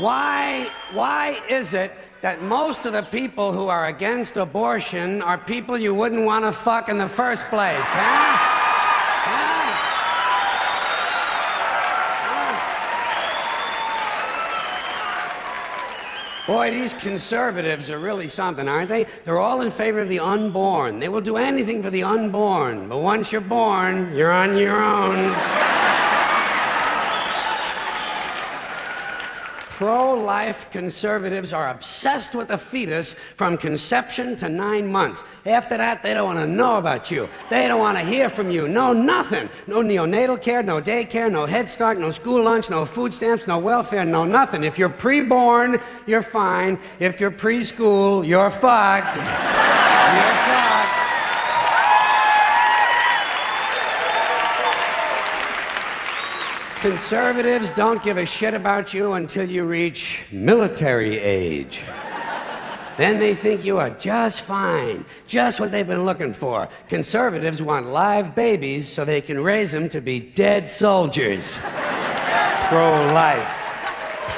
Why is it that most of the people who are against abortion are people you wouldn't want to fuck in the first place, huh? Boy, these conservatives are really something, aren't they? They're all in favor of the unborn. They will do anything for the unborn. But once you're born, you're on your own. Pro-life conservatives are obsessed with the fetus from conception to 9 months. After that, they don't want to know about you. They don't want to hear from you. No, nothing. No neonatal care, no daycare, no Head Start, no school lunch, no food stamps, no welfare, no nothing. If you're pre-born, you're fine. If you're preschool, you're fucked. You're fucked. Conservatives don't give a shit about you until you reach military age. Then they think you are just fine, just what they've been looking for. Conservatives want live babies so they can raise them to be dead soldiers. Pro-life.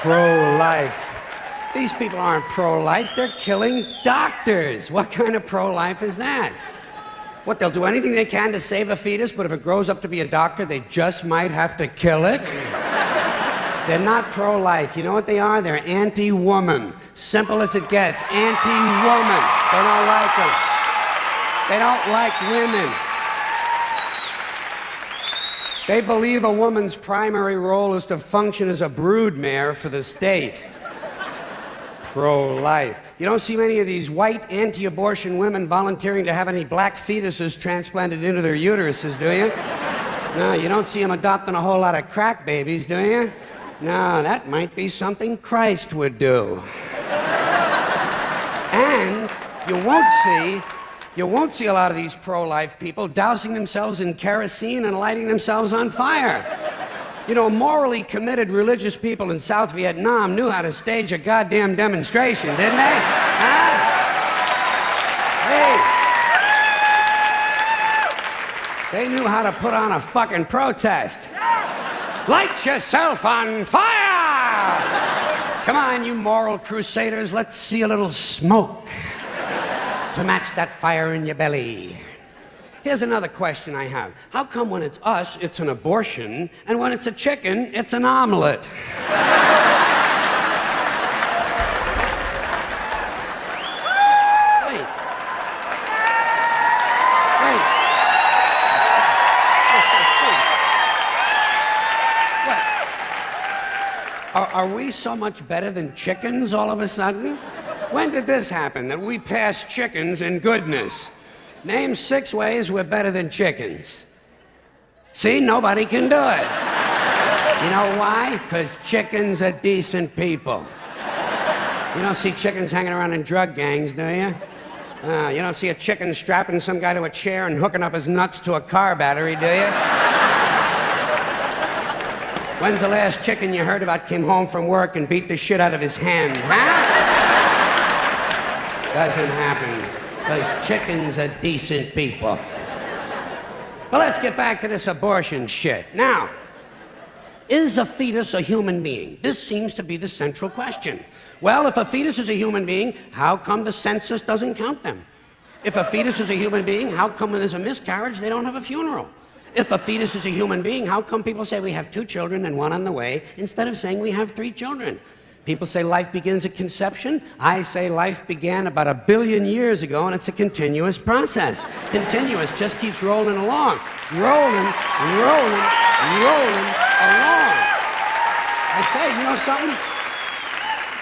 Pro-life. These people aren't pro-life, they're killing doctors. What kind of pro-life is that? What, they'll do anything they can to save a fetus, but if it grows up to be a doctor, they just might have to kill it? They're not pro-life. You know what they are? They're anti-woman. Simple as it gets. Anti-woman. They don't like them. They don't like women. They believe a woman's primary role is to function as a broodmare for the state. Pro-life. You don't see many of these white anti-abortion women volunteering to have any black fetuses transplanted into their uteruses, do you? No, you don't see them adopting a whole lot of crack babies, do you? No, that might be something Christ would do. And you won't see a lot of these pro-life people dousing themselves in kerosene and lighting themselves on fire. You know, morally committed religious people in South Vietnam knew how to stage a goddamn demonstration, didn't they? Huh? Hey! They knew how to put on a fucking protest. Light yourself on fire! Come on, you moral crusaders, let's see a little smoke to match that fire in your belly. Here's another question I have. How come when it's us, it's an abortion, and when it's a chicken, it's an omelet? Wait. What? Are we so much better than chickens all of a sudden? When did this happen, that we passed chickens in goodness? Name 6 ways we're better than chickens. See, nobody can do it. You know why? Because chickens are decent people. You don't see chickens hanging around in drug gangs, do you? You don't see a chicken strapping some guy to a chair and hooking up his nuts to a car battery, do you? When's the last chicken you heard about came home from work and beat the shit out of his hen, huh? Doesn't happen. Because chickens are decent people. Well, let's get back to this abortion shit. Now, is a fetus a human being? This seems to be the central question. Well, if a fetus is a human being, how come the census doesn't count them? If a fetus is a human being, how come when there's a miscarriage, they don't have a funeral? If a fetus is a human being, how come people say we have 2 children and 1 on the way, instead of saying we have 3 children? People say life begins at conception. I say life began about 1 billion years ago, and it's a continuous process. Continuous, just keeps rolling along. Rolling along. I say, you know something?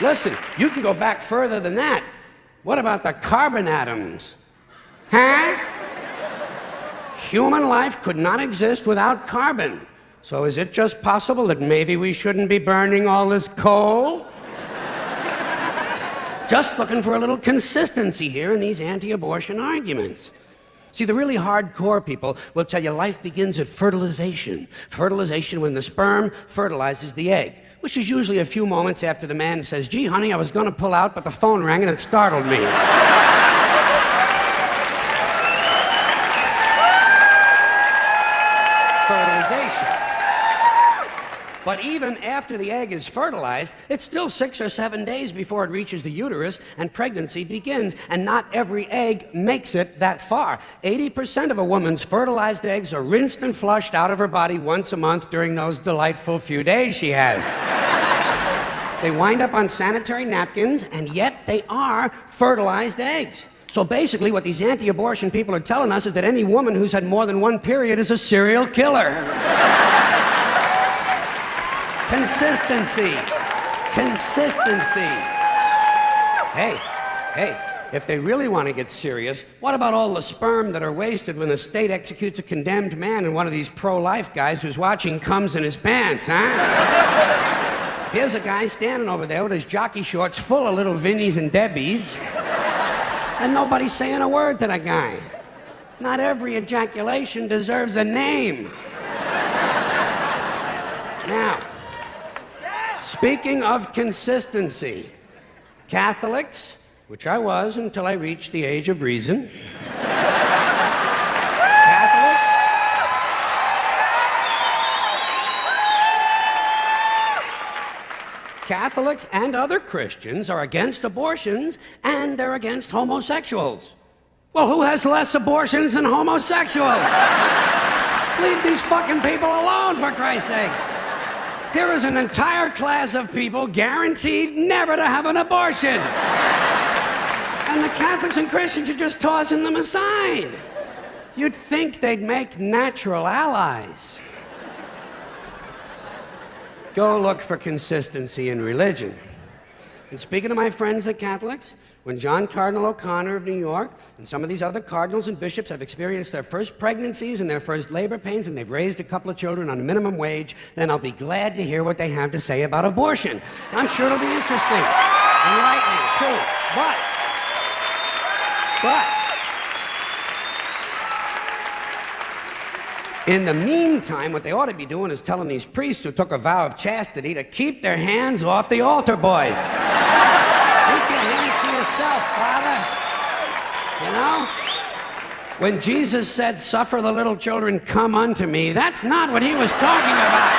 Listen, you can go back further than that. What about the carbon atoms? Huh? Human life could not exist without carbon. So is it just possible that maybe we shouldn't be burning all this coal? Just looking for a little consistency here in these anti-abortion arguments. See, the really hardcore people will tell you life begins at fertilization. Fertilization when the sperm fertilizes the egg, which is usually a few moments after the man says, gee, honey, I was going to pull out, but the phone rang and it startled me. Fertilization. But even after the egg is fertilized, it's still 6 or 7 days before it reaches the uterus and pregnancy begins. And not every egg makes it that far. 80% of a woman's fertilized eggs are rinsed and flushed out of her body once a month during those delightful few days she has. They wind up on sanitary napkins, and yet they are fertilized eggs. So basically, what these anti-abortion people are telling us is that any woman who's had more than one period is a serial killer. Consistency. Consistency. Hey, if they really want to get serious, what about all the sperm that are wasted when the state executes a condemned man and one of these pro-life guys who's watching comes in his pants, huh? Here's a guy standing over there with his jockey shorts full of little Vinnies and Debbies, and nobody's saying a word to that guy. Not every ejaculation deserves a name. Now, speaking of consistency, Catholics, which I was until I reached the age of reason, Catholics and other Christians are against abortions, and they're against homosexuals. Well, who has less abortions than homosexuals? Leave these fucking people alone, for Christ's sakes. Here is an entire class of people guaranteed never to have an abortion. And the Catholics and Christians are just tossing them aside. You'd think they'd make natural allies. Go look for consistency in religion. And speaking of my friends, the Catholics, when John Cardinal O'Connor of New York and some of these other cardinals and bishops have experienced their first pregnancies and their first labor pains, and they've raised a couple of children on minimum wage, then I'll be glad to hear what they have to say about abortion. I'm sure it'll be interesting, enlightening too. But in the meantime, what they ought to be doing is telling these priests who took a vow of chastity to keep their hands off the altar boys. Keep your hands to yourself, Father. You know? When Jesus said, "Suffer the little children, come unto me," that's not what he was talking about.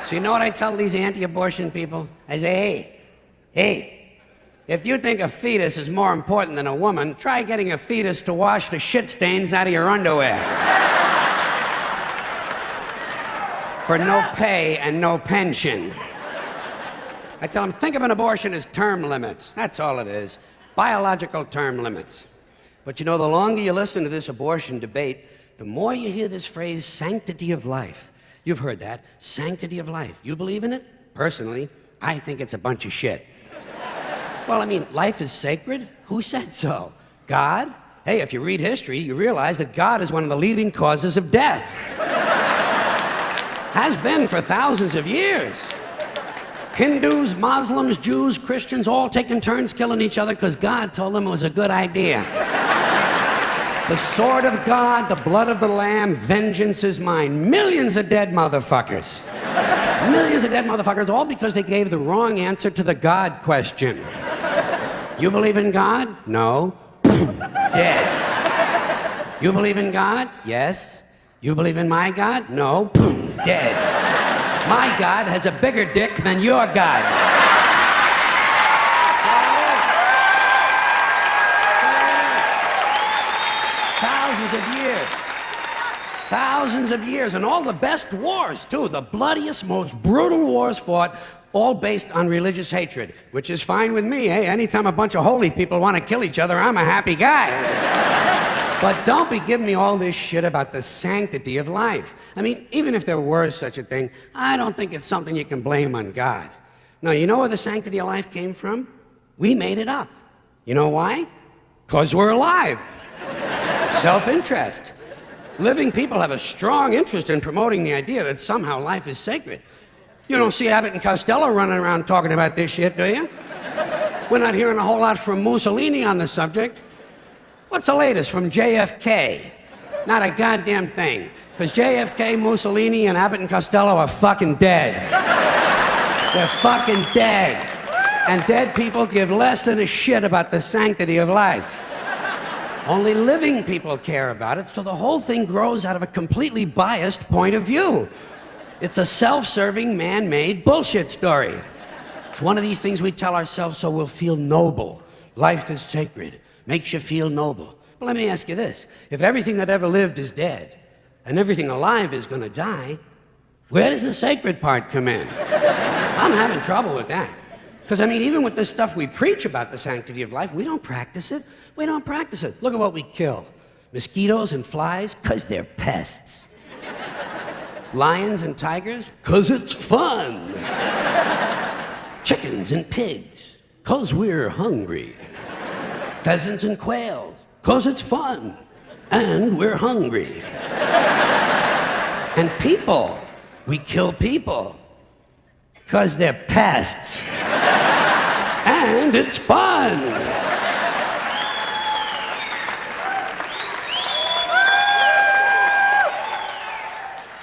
So you know what I tell these anti-abortion people? I say, hey, if you think a fetus is more important than a woman, try getting a fetus to wash the shit stains out of your underwear. For no pay and no pension. I tell them, think of an abortion as term limits. That's all it is. Biological term limits. But you know, the longer you listen to this abortion debate, the more you hear this phrase, sanctity of life. You've heard that, sanctity of life. You believe in it? Personally, I think it's a bunch of shit. Well, I mean, life is sacred? Who said so? God? Hey, if you read history, you realize that God is one of the leading causes of death. Has been for thousands of years. Hindus, Muslims, Jews, Christians, all taking turns killing each other because God told them it was a good idea. The sword of God, the blood of the Lamb, vengeance is mine. Millions of dead motherfuckers. Millions of dead motherfuckers, all because they gave the wrong answer to the God question. You believe in God? No. Dead. You believe in God? Yes. You believe in my God? No. Dead. My God has a bigger dick than your God. Thousands of years. Thousands of years, and all the best wars, too. The bloodiest, most brutal wars fought, all based on religious hatred, which is fine with me. Hey, anytime a bunch of holy people want to kill each other, I'm a happy guy. But don't be giving me all this shit about the sanctity of life. I mean, even if there were such a thing, I don't think it's something you can blame on God. Now, you know where the sanctity of life came from? We made it up. You know why? 'Cause we're alive. Self-interest. Living people have a strong interest in promoting the idea that somehow life is sacred. You don't see Abbott and Costello running around talking about this shit, do you? We're not hearing a whole lot from Mussolini on the subject. What's the latest from JFK? Not a goddamn thing. Because JFK, Mussolini, and Abbott and Costello are fucking dead. They're fucking dead. And dead people give less than a shit about the sanctity of life. Only living people care about it, so the whole thing grows out of a completely biased point of view. It's a self-serving, man-made bullshit story. It's one of these things we tell ourselves so we'll feel noble. Life is sacred. Makes you feel noble. Well, let me ask you this. If everything that ever lived is dead, and everything alive is gonna die, where does the sacred part come in? I'm having trouble with that. Because, I mean, even with the stuff we preach about the sanctity of life, we don't practice it. We don't practice it. Look at what we kill. Mosquitoes and flies, because they're pests. Lions and tigers, because it's fun. Chickens and pigs, because we're hungry. Pheasants and quails, because it's fun. And we're hungry. And people, we kill people, because they're pests. And it's fun.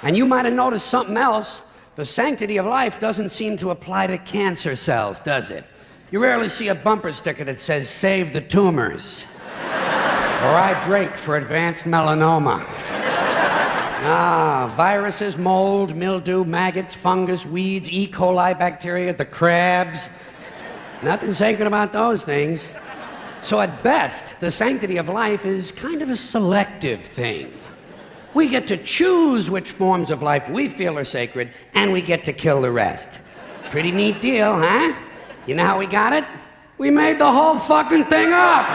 And you might have noticed something else. The sanctity of life doesn't seem to apply to cancer cells, does it? You rarely see a bumper sticker that says, "Save the tumors." Or "I break for advanced melanoma." Viruses, mold, mildew, maggots, fungus, weeds, E. coli bacteria, the crabs. Nothing sacred about those things. So at best, the sanctity of life is kind of a selective thing. We get to choose which forms of life we feel are sacred, and we get to kill the rest. Pretty neat deal, huh? You know how we got it? We made the whole fucking thing up!